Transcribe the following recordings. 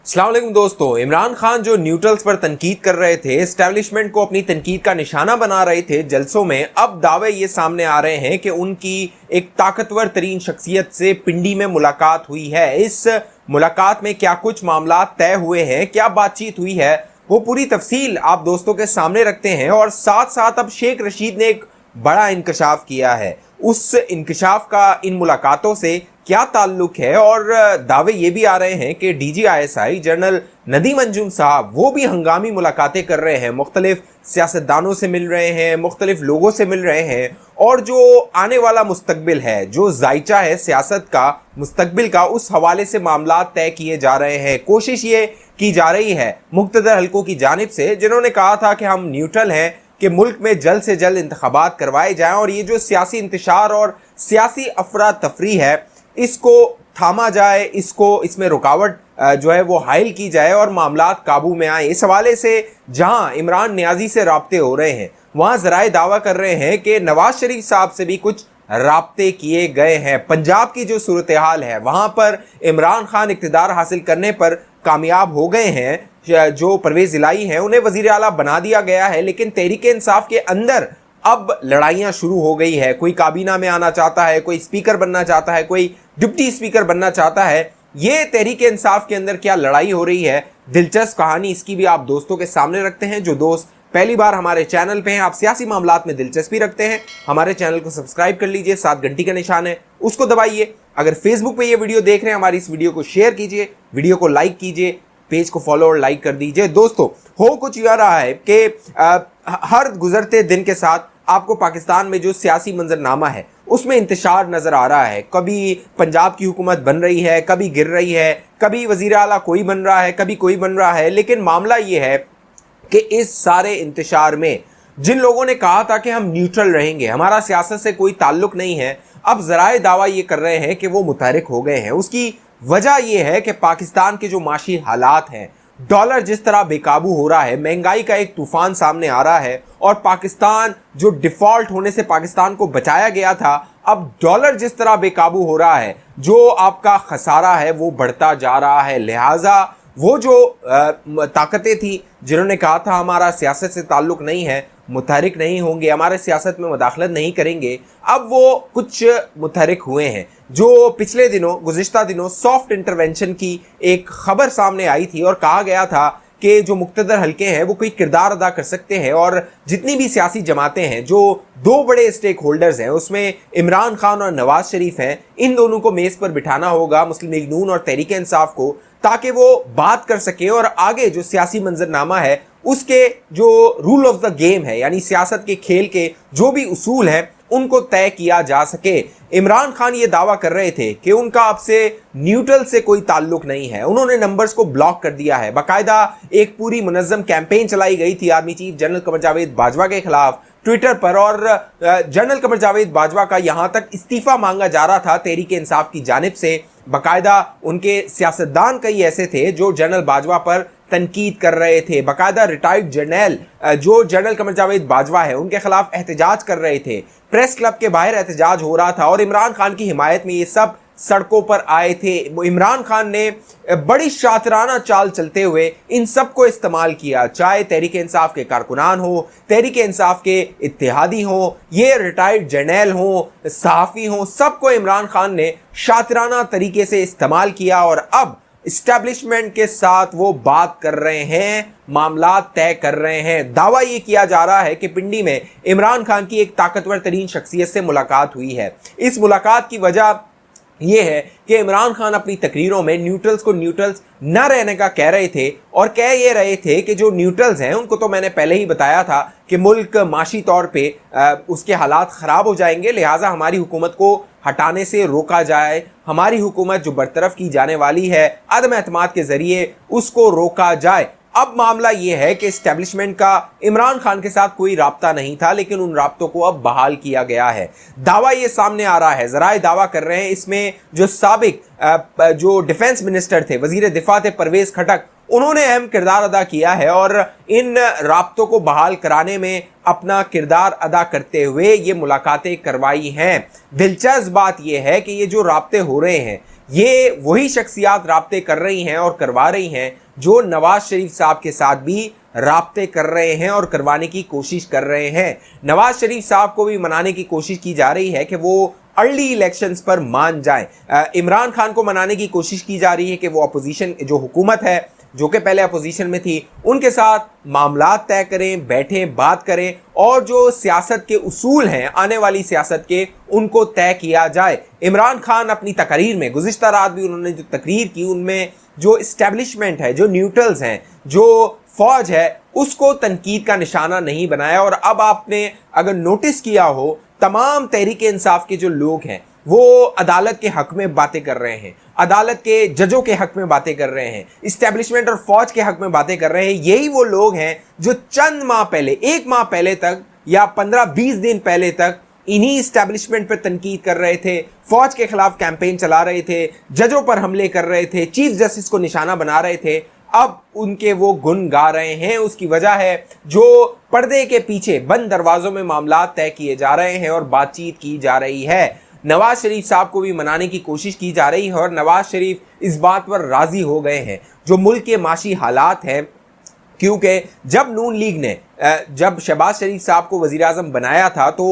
अस्सलाम वालेकुम दोस्तों, इमरान खान जो न्यूट्रल्स पर तनकीद कर रहे थे, एस्टेब्लिशमेंट को अपनी तनकीद का निशाना बना रहे थे जलसों में, अब दावे ये सामने आ रहे हैं कि उनकी एक ताकतवर तरीन शख्सियत से पिंडी में मुलाकात हुई है। इस मुलाकात में क्या कुछ मामला तय हुए हैं, क्या बातचीत हुई है, वो पूरी तफसील आप दोस्तों के सामने रखते हैं। और साथ साथ अब शेख रशीद ने एक बड़ा इंकशाफ किया है, उस इंकशाफ का इन मुलाकातों से क्या ताल्लुक है। और दावे ये भी आ रहे हैं कि DGISI जनरल नदीम अंजुम साहब वो भी हंगामी मुलाकातें कर रहे हैं, मुख्तलिफ सियासतदानों से मिल रहे हैं, मुख्तलिफ लोगों से मिल रहे हैं। और जो आने वाला मुस्तकबिल है, जो जायचा है सियासत का मुस्तकबिल का, उस हवाले से मामला तय किए जा रहे हैं। कोशिश ये की जा रही है मुक़्तदर हलकों की जानिब से, जिन्होंने कहा था कि हम न्यूट्रल हैं, कि मुल्क में जल्द से जल्द इंतखाबात करवाए जाएं और ये जो सियासी इंतशार और सियासी अफरा तफरी है, इसको थामा जाए, इसमें रुकावट जो है वो हाइल की जाए और मामलात काबू में आए। इस हवाले से जहां इमरान नियाजी से राब्ते हो रहे हैं, वहां ज़राए दावा कर रहे हैं कि नवाज शरीफ साहब से भी कुछ राब्ते किए गए हैं। पंजाब की जो सूरत हाल है, वहां पर इमरान खान इक़्तिदार हासिल करने पर कामयाब हो गए हैं। जो परवेज़ इलाही हैं उन्हें वज़ीर आला बना दिया गया है, लेकिन तहरीक-ए-इंसाफ के अंदर अब लड़ाइयाँ शुरू हो गई है। कोई काबीना में आना चाहता है, कोई स्पीकर बनना चाहता है, कोई डिप्टी स्पीकर बनना चाहता है। ये तहरीक-ए-इंसाफ के अंदर क्या लड़ाई हो रही है, दिलचस्प कहानी इसकी भी आप दोस्तों के सामने रखते हैं। जो दोस्त पहली बार हमारे चैनल पे हैं, आप सियासी मामलात में दिलचस्पी रखते हैं, हमारे चैनल को सब्सक्राइब कर लीजिए, साथ घंटी का निशान है उसको दबाइए। अगर फेसबुक पे ये वीडियो देख रहे हैं, हमारी इस वीडियो को शेयर कीजिए, वीडियो को लाइक कीजिए, पेज को फॉलो और लाइक कर दीजिए। दोस्तों, हो कुछ यह रहा है कि हर गुजरते दिन के साथ आपको पाकिस्तान में जो सियासी मंजरनामा है उसमें इंतशार नज़र आ रहा है। कभी पंजाब की हुकूमत बन रही है, कभी गिर रही है, कभी वज़ीर आला कोई बन रहा है, कभी कोई बन रहा है। लेकिन मामला ये है कि इस सारे इंतशार में जिन लोगों ने कहा था कि हम न्यूट्रल रहेंगे, हमारा सियासत से कोई ताल्लुक नहीं है, अब ज़राए दावा ये कर रहे हैं कि वो मुतहरिक हो गए हैं। उसकी वजह यह है कि पाकिस्तान के जो माशी हालात हैं, डॉलर जिस तरह बेकाबू हो रहा है, महंगाई का एक तूफान सामने आ रहा है, और पाकिस्तान जो डिफॉल्ट होने से पाकिस्तान को बचाया गया था, अब डॉलर जिस तरह बेकाबू हो रहा है, जो आपका खसारा है वो बढ़ता जा रहा है। लिहाजा वो जो ताकतें थी जिन्होंने कहा था हमारा सियासत से ताल्लुक नहीं है, मुतहरिक नहीं होंगे, हमारे सियासत में मुदाखलत नहीं करेंगे, अब वो कुछ मुतहरिक हुए हैं। जो पिछले दिनों, गुज़िश्ता दिनों सॉफ्ट इंटरवेंशन की एक खबर सामने आई थी और कहा गया था कि जो मुक़्तदर हलके हैं वो कोई किरदार अदा कर सकते हैं, और जितनी भी सियासी जमातें हैं, जो दो बड़े स्टेक होल्डर्स हैं, उसमें इमरान खान और नवाज शरीफ हैं, इन दोनों को मेज़ पर बिठाना होगा, मुस्लिम लीग नून और तहरीक-ए-इंसाफ को, ताकि वो बात कर सके और आगे जो सियासी मंजरनामा है उसके जो रूल ऑफ द गेम है, यानी सियासत के खेल के जो भी उसूल हैं, उनको तय किया जा सके। इमरान खान ये दावा कर रहे थे कि उनका अब से न्यूट्रल से कोई ताल्लुक नहीं है। उन्होंने नंबर्स को ब्लॉक कर दिया है। बाकायदा एक पूरी मुनज़्ज़म कैंपेन चलाई गई थी army chief general Qamar Javed Bajwa के खिलाफ ट्विटर पर, और जनरल कमर जावेद बाजवा का यहाँ तक इस्तीफ़ा मांगा जा रहा था तहरीक-ए-इंसाफ की जानिब से। बाकायदा उनके सियासतदान कई ऐसे थे जो जनरल बाजवा पर तनकीद कर रहे थे। बाकायदा रिटायर्ड जर्नल जो जनरल कमर जावेद बाजवा है उनके खिलाफ एहतजाज कर रहे थे। प्रेस क्लब के बाहर एहतजाज हो रहा था और इमरान खान की हिमायत में ये सब सड़कों पर आए थे। इमरान खान ने बड़ी शातिराना चाल चलते हुए इन सब को इस्तेमाल किया, चाहे तहरीक-ए-इंसाफ के कारकुनान हो, तहरीक-ए-इंसाफ के इत्तेहादी हो, ये रिटायर्ड जर्नल हो, सहाफ़ी हो, सबको इमरान खान ने शातिराना तरीके से इस्तेमाल किया। और अब इस्टेब्लिशमेंट के साथ वो बात कर रहे हैं, मामला तय कर रहे हैं। दावा ये किया जा रहा है कि पिंडी में इमरान खान की एक ताकतवर तरीन शख्सियत से मुलाकात हुई है। इस मुलाकात की वजह ये है कि इमरान खान अपनी तकरीरों में न्यूट्रल्स को न्यूट्रल्स न रहने का कह रहे थे, और कह ये रहे थे कि जो न्यूट्रल्स हैं उनको तो मैंने पहले ही बताया था कि मुल्क माशी तौर पे उसके हालात ख़राब हो जाएंगे, लिहाजा हमारी हुकूमत को हटाने से रोका जाए, हमारी हुकूमत जो बरतरफ की जाने वाली है अदम एतमाद के ज़रिए उसको रोका जाए। अब मामला ये है कि एस्टेब्लिशमेंट का इमरान खान के साथ कोई राब्ता नहीं था, लेकिन उन राब्तों को अब बहाल किया गया है। दावा ये सामने आ रहा है, ज़राए दावा कर रहे हैं, इसमें जो साबिक जो डिफेंस मिनिस्टर थे, वज़ीर दिफा थे परवेज़ खटक, उन्होंने अहम किरदार अदा किया है और इन राब्तों को बहाल कराने में अपना किरदार अदा करते हुए ये मुलाकातें करवाई हैं। दिलचस्प बात यह है कि ये जो राब्ते हो रहे हैं, ये वही शख्सियात राब्ते कर रही हैं और करवा रही हैं जो नवाज शरीफ साहब के साथ भी राब्ते कर रहे हैं और करवाने की कोशिश कर रहे हैं। नवाज शरीफ साहब को भी मनाने की कोशिश की जा रही है कि वो अर्ली इलेक्शंस पर मान जाएं। इमरान खान को मनाने की कोशिश की जा रही है कि वो अपोजिशन जो हुकूमत है, जो कि पहले अपोजिशन में थी, उनके साथ मामलात तय करें, बैठें, बात करें और जो सियासत के उसूल हैं आने वाली सियासत के, उनको तय किया जाए। इमरान खान अपनी तकरीर में, गुज़िश्ता रात भी उन्होंने जो तकरीर की, उनमें जो इस्टेब्लिशमेंट है, जो न्यूट्रल्स हैं, जो फौज है, उसको तनकीद का निशाना नहीं बनाया। और अब आपने अगर नोटिस किया हो, तमाम तहरीक इंसाफ के जो लोग हैं वो अदालत के हक में बातें कर रहे हैं, अदालत के जजों के हक में बातें कर रहे हैं, इस्टेब्लिशमेंट और फौज के हक में बातें कर रहे हैं। यही वो लोग हैं जो चंद माह पहले, 1 माह पहले तक या 15-20 दिन पहले तक इन्हीं इस्टेब्लिशमेंट पर तनकीद कर रहे थे, फौज के खिलाफ कैंपेन चला रहे थे, जजों पर हमले कर रहे थे, चीफ जस्टिस को निशाना बना रहे थे। अब उनके वो गुण गा रहे हैं। उसकी वजह है जो पर्दे के पीछे बंद दरवाजों में मामला तय किए जा रहे हैं और बातचीत की जा रही है। नवाज शरीफ साहब को भी मनाने की कोशिश की जा रही है और नवाज शरीफ इस बात पर राजी हो गए हैं जो मुल्क के माशी हालात हैं, क्योंकि जब नून लीग ने जब शहबाज शरीफ साहब को वज़ीर आज़म बनाया था तो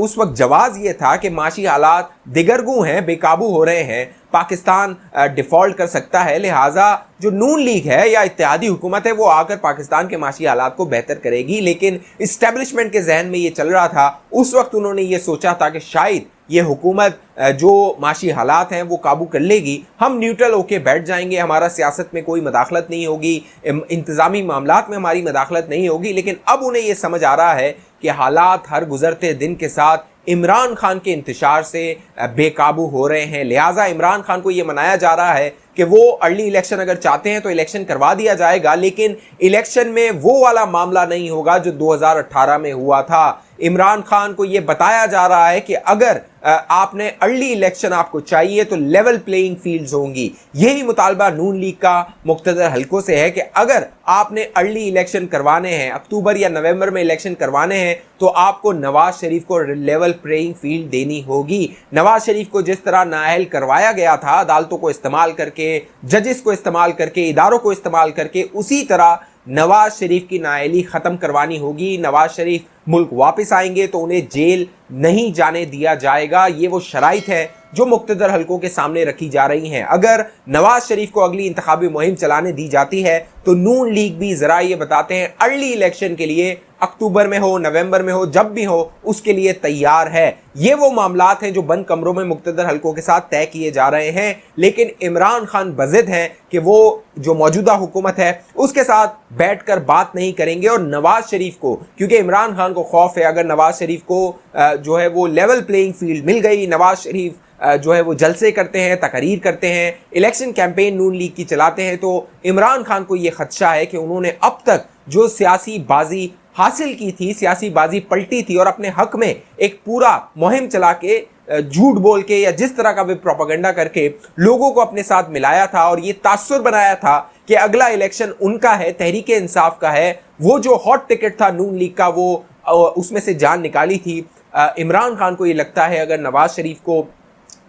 उस वक्त जवाब ये था कि माशी हालात दिगरगू हैं, बेकाबू हो रहे हैं, पाकिस्तान डिफ़ॉल्ट कर सकता है, लिहाजा जो नून लीग है या इत्तेहादी हुकूमत है वो आकर पाकिस्तान के माशी हालात को बेहतर करेगी। लेकिन इस्टेब्लिशमेंट के जहन में ये चल रहा था, उस वक्त उन्होंने ये सोचा था कि शायद ये हुकूमत जो माशी हालात हैं वो काबू कर लेगी, हम न्यूट्रल होके बैठ जाएंगे, हमारा सियासत में कोई मदाखलत नहीं होगी, इंतज़ामी मामलात में हमारी मदाखलत नहीं होगी। लेकिन अब उन्हें ये समझ आ रहा है कि हालात हर गुजरते दिन के साथ इमरान खान के इंतशार से बेकाबू हो रहे हैं। लिहाजा इमरान खान को ये मनाया जा रहा है कि वो अर्ली इलेक्शन अगर चाहते हैं तो इलेक्शन करवा दिया जाएगा, लेकिन इलेक्शन में वो वाला मामला नहीं होगा जो 2018 में हुआ था। इमरान खान को ये बताया जा रहा है कि अगर आपने अर्ली इलेक्शन आपको चाहिए तो लेवल प्लेइंग फील्ड्स होंगी। यही मुतालबा नून लीग का मुख्तदर हलकों से है कि अगर आपने अर्ली इलेक्शन करवाने हैं, अक्टूबर या नवंबर में इलेक्शन करवाने हैं, तो आपको नवाज शरीफ को लेवल प्लेइंग फील्ड देनी होगी। नवाज शरीफ को जिस तरह नाअहल करवाया गया था अदालतों को इस्तेमाल करके, जजेस को इस्तेमाल करके, इदारों को इस्तेमाल करके, उसी तरह नवाज शरीफ की नाअहली ख़त्म करवानी होगी। नवाज शरीफ मुल्क वापस आएंगे तो उन्हें जेल नहीं जाने दिया जाएगा। ये वो शराइत है जो मुख्तदर हलकों के सामने रखी जा रही हैं। अगर नवाज शरीफ को अगली इंतखाबी मुहिम चलाने दी जाती है तो नून लीग भी ज़रा ये बताते हैं अर्ली इलेक्शन के लिए अक्टूबर में हो, नवंबर में हो, जब भी हो, उसके लिए तैयार है। ये वो मामलात हैं जो बंद कमरों में मुख्तदर हलकों के साथ तय किए जा रहे हैं। लेकिन इमरान खान बज़िद हैं कि वो जो मौजूदा हुकूमत है उसके साथ बैठकर बात नहीं करेंगे। और नवाज शरीफ को, क्योंकि इमरान खान को खौफ है अगर नवाज शरीफ को जो है वो लेवल प्लेइंग फील्ड मिल गई, नवाज शरीफ जो है वो जलसे करते हैं, तकरीर करते हैं, इलेक्शन कैंपेन नून लीग की चलाते हैं, तो इमरान खान को ये खदशा है कि उन्होंने अब तक जो सियासी बाजी हासिल की थी, सियासी बाजी पलटी थी और अपने हक में एक पूरा मुहिम चला के, झूठ बोल के या जिस तरह का भी प्रोपेगेंडा करके लोगों को अपने साथ मिलाया था और ये तासुर बनाया था कि अगला इलेक्शन उनका है, तहरीक इंसाफ का है। वो जो हॉट टिकट था नून लीग का, वो उसमें से जान निकाली थी। इमरान खान को ये लगता है अगर नवाज शरीफ को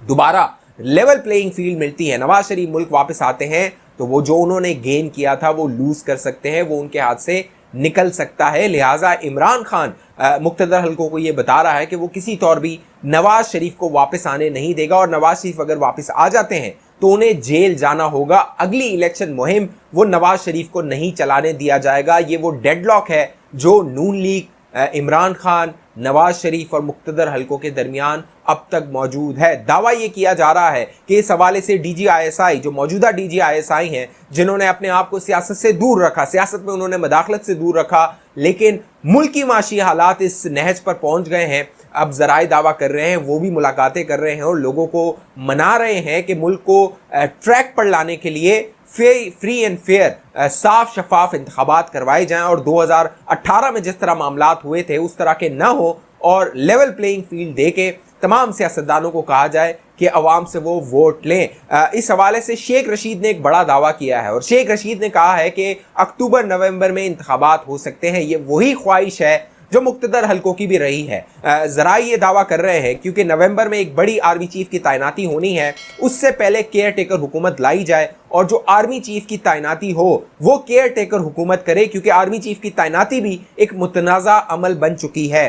दोबारा लेवल प्लेइंग फील्ड मिलती है, नवाज शरीफ मुल्क वापस आते हैं, तो वो जो उन्होंने गेन किया था वो लूज कर सकते हैं, वो उनके हाथ से निकल सकता है। लिहाजा इमरान खान मुख्तदर हलकों को ये बता रहा है कि वो किसी तौर भी नवाज शरीफ को वापस आने नहीं देगा और नवाज शरीफ अगर वापस आ जाते हैं तो उन्हें जेल जाना होगा। अगली इलेक्शन मुहिम वो नवाज शरीफ को नहीं चलाने दिया जाएगा। ये वो डेडलॉक है जो नून लीग, इमरान खान, नवाज शरीफ और मुख्तदर हलकों के दरमियान अब तक मौजूद है। दावा ये किया जा रहा है कि इस हवाले से DGISI, जो मौजूदा DGISI हैं, जिन्होंने अपने आप को सियासत से दूर रखा, सियासत में उन्होंने मदाखलत से दूर रखा, लेकिन मुल्की माशी हालात इस नहज पर पहुंच गए हैं, अब ज़राए दावा कर रहे हैं, वो भी मुलाकातें कर रहे हैं और लोगों को मना रहे हैं कि मुल्क को ट्रैक पर लाने के लिए फ्री एंड फेयर, साफ शफाफ इंतखाबात करवाए जाएं और 2018 में जिस तरह मामलात हुए थे उस तरह के ना हो और लेवल प्लेइंग फील्ड दे के तमाम सियासतदानों को कहा जाए कि अवाम से वो वोट लें। इस हवाले से शेख रशीद ने एक बड़ा दावा किया है और शेख रशीद ने कहा है कि अक्टूबर नवंबर में इंतखाबात हो सकते हैं। ये वही ख्वाहिश है जो मुख्तदर हलकों की भी रही है। ज़राए ये दावा कर रहे हैं क्योंकि नवंबर में एक बड़ी आर्मी चीफ की तैनाती होनी है, उससे पहले केयर टेकर हुकूमत लाई जाए और जो आर्मी चीफ की तैनाती हो वो केयर टेकर हुकूमत करे, क्योंकि आर्मी चीफ की तैनाती भी एक मुतनाज़ा अमल बन चुकी है।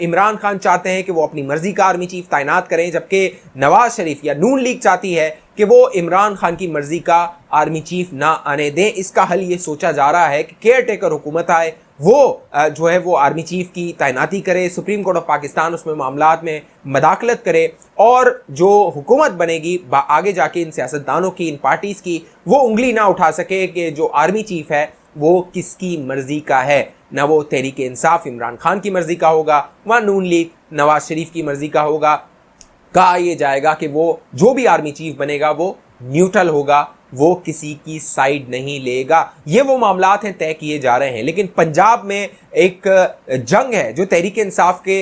इमरान खान चाहते हैं कि वो अपनी मर्जी का आर्मी चीफ तैनात करें, जबकि नवाज शरीफ या नून लीग चाहती है कि वो इमरान खान की मर्जी का आर्मी चीफ ना आने दें। इसका हल ये सोचा जा रहा है कि केयर टेकर हुकूमत आए, वो जो है वो आर्मी चीफ की तैनाती करे, सुप्रीम कोर्ट ऑफ पाकिस्तान उसमें मामलात में मदाखलत करे और जो हुकूमत बनेगी आगे जाके इन सियासतदानों की, इन पार्टीज़ की, वो उंगली ना उठा सके कि जो आर्मी चीफ है वो किसकी मर्जी का है। ना वो तहरीक इंसाफ इमरान खान की मर्जी का होगा, वह नून लीग नवाज शरीफ की मर्जी का होगा। कहा यह जाएगा कि वो जो भी आर्मी चीफ बनेगा वो न्यूट्रल होगा, वो किसी की साइड नहीं लेगा। ये वो मामलात हैं तय किए जा रहे हैं। लेकिन पंजाब में एक जंग है जो तहरीक इंसाफ के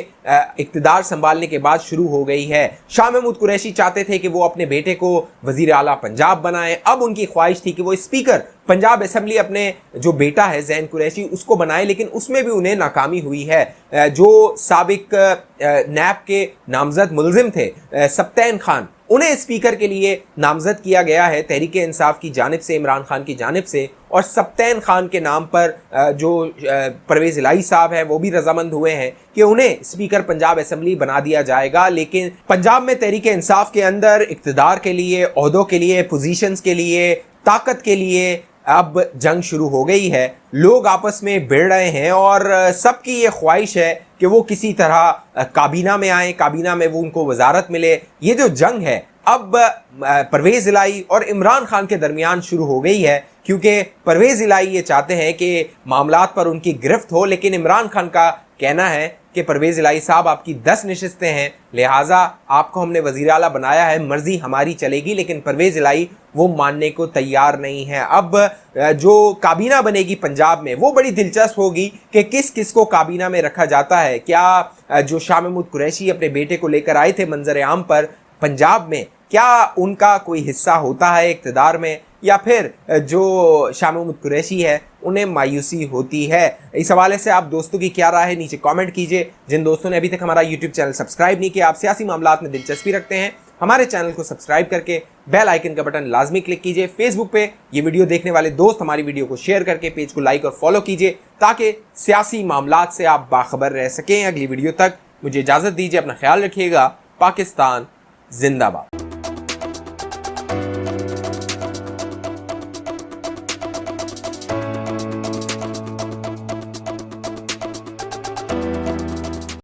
इक़्तिदार संभालने के बाद शुरू हो गई है। शाह महमूद कुरैशी चाहते थे कि वो अपने बेटे को वज़ीर आला पंजाब बनाएं। अब उनकी ख्वाहिश थी कि वो स्पीकर पंजाब असेंबली अपने जो बेटा है ज़ैन कुरैशी उसको बनाए, लेकिन उसमें भी उन्हें नाकामी हुई है। जो साबिक नैब के नामजद मुलजिम थे सब्तैन खान, उन्हें स्पीकर के लिए नामजद किया गया है तहरीक इंसाफ की जानिब से, इमरान खान की जानिब से, और सब्तैन खान के नाम पर जो परवेज़ इलाही साहब हैं वो भी रजामंद हुए हैं कि उन्हें स्पीकर पंजाब असेंबली बना दिया जाएगा। लेकिन पंजाब में तहरीक इंसाफ के अंदर इक़्तिदार के लिए, ओहदों के लिए, पोजीशंस के लिए, ताकत के लिए अब जंग शुरू हो गई है। लोग आपस में भिड़ रहे हैं और सबकी ये ख्वाहिश है कि वो किसी तरह काबीना में आए, काबीना में वो उनको वजारत मिले। ये जो जंग है अब परवेज़ इलाही और इमरान खान के दरमियान शुरू हो गई है, क्योंकि परवेज़ इलाही ये चाहते हैं कि मामलात पर उनकी गिरफ्त हो, लेकिन इमरान खान का कहना है कि परवेज़ इलाही साहब आपकी 10 नशिस्तें हैं, लिहाजा आपको हमने वज़ीर आला बनाया है, मर्जी हमारी चलेगी। लेकिन परवेज़ इलाही वो मानने को तैयार नहीं है। अब जो काबीना बनेगी पंजाब में वो बड़ी दिलचस्प होगी कि किस किस को काबीना में रखा जाता है। क्या जो शाह महमूद कुरैशी अपने बेटे को लेकर आए थे मंजर आम पर पंजाब में, क्या उनका कोई हिस्सा होता है इक़्तिदार में, या फिर जो शाह महमूद कुरैशी है उन्हें मायूसी होती है। इस हवाले से आप दोस्तों की क्या राय है नीचे कमेंट कीजिए। जिन दोस्तों ने अभी तक हमारा यूट्यूब चैनल सब्सक्राइब नहीं किया, आप सियासी मामलात में दिलचस्पी रखते हैं, हमारे चैनल को सब्सक्राइब करके बेल आइकन का बटन लाजमी क्लिक कीजिए। फेसबुक पे ये वीडियो देखने वाले दोस्त हमारी वीडियो को शेयर करके पेज को लाइक और फॉलो कीजिए, ताकि सियासी मामलात से आप बाखबर रह सकें। अगली वीडियो तक मुझे इजाज़त दीजिए, अपना ख्याल रखिएगा। पाकिस्तान जिंदाबाद।